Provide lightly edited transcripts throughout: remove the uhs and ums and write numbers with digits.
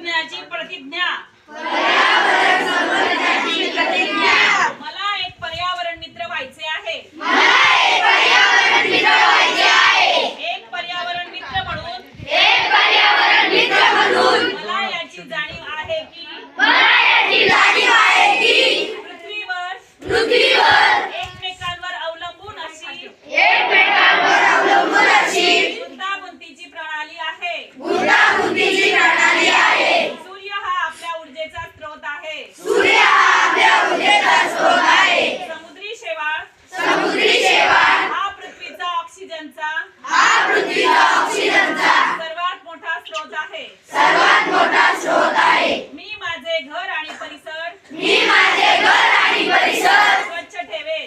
समजण्याची प्रतिज्ञा मला एक पर्यावरण मित्र व्हायचे आहे एक पर्यावरण मित्र म्हणून मला याची जाणीव आहे की पृथ्वीवर एकमेकांवर अवलंबून अशी गुंतागुंतीची प्रणाली आहे सूर्य हा आपल्या ऊर्जेचा स्रोत आहे समुद्री शेवाळ हा पृथ्वीचा ऑक्सिजनचा सर्वात मोठा स्रोत आहे मी माझे घर आणि परिसर स्वच्छ ठेवेन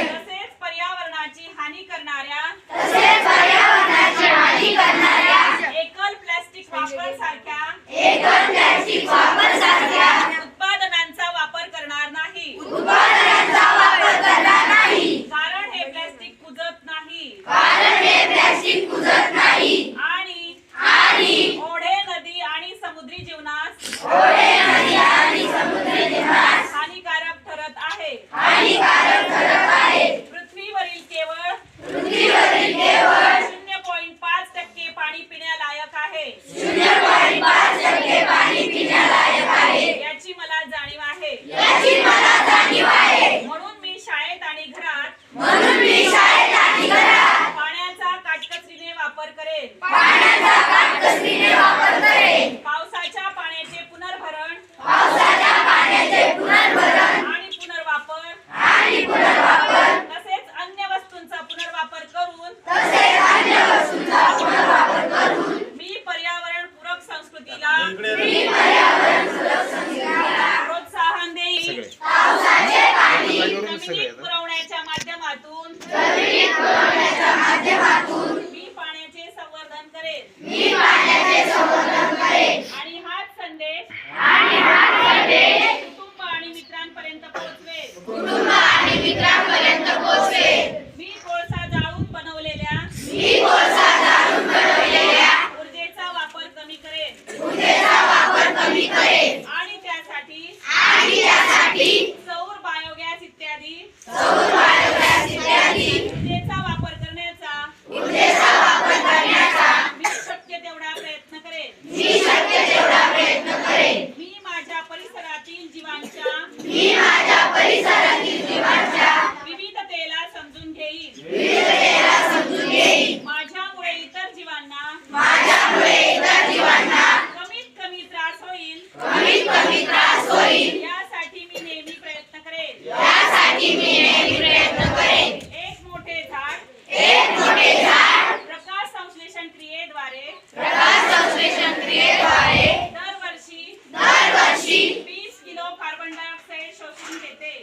तसेच पर्यावरणाची हानी करणाऱ्या एकल प्लास्टिक वापर सारख्या उत्पादनांचा वापर करणार नाही कारण हे प्लास्टिक कुजत नाही आणि ओढे नदी आणि समुद्री जीवनास हानिकारक ठरत आहे पृथ्वीवरील केवळ 0.5% पाणी पिण्यालायक आहे याची मला जाणीव आहे म्हणून मी शाळेत आणि घरात पाण्याचा काटकसरीने वापर करेन पावसाच्या पाण्याचे पुनर्भरण आणि पुनर्वापर तसेच अन्य वस्तूंचा पुनर्वापर करून मी पर्यावरण पूरक संस्कृतीला प्रोत्साहन देईन जमिनीत पुरवण्याच्या माध्यमातून मी पाण्याचे संवर्धन करेन आणि हाच संदेश कुटुंब आणि मित्रांपर्यंत पोहोचवेन मी कोळसा जाळून बनवलेल्या ऊर्जेचा वापर कमी करेन आणि त्यासाठी सौर बायोगॅस इत्यादी ऊर्जेचा वापर करण्याचा मी शक्य तेवढा प्रयत्न करेन मी माझ्या परिसरातील जीवांच्या विविधतेला समजून घेईन माझ्यामुळे इतर जीवांना कमीत कमी त्रास होईल यासाठी मी नेहमी प्रयत्न करेन एक मोठे झाड प्रकाश संश्लेषण क्रियेद्वारे दरवर्षी 20 किलो कार्बन डायऑक्साइड शोषून घेते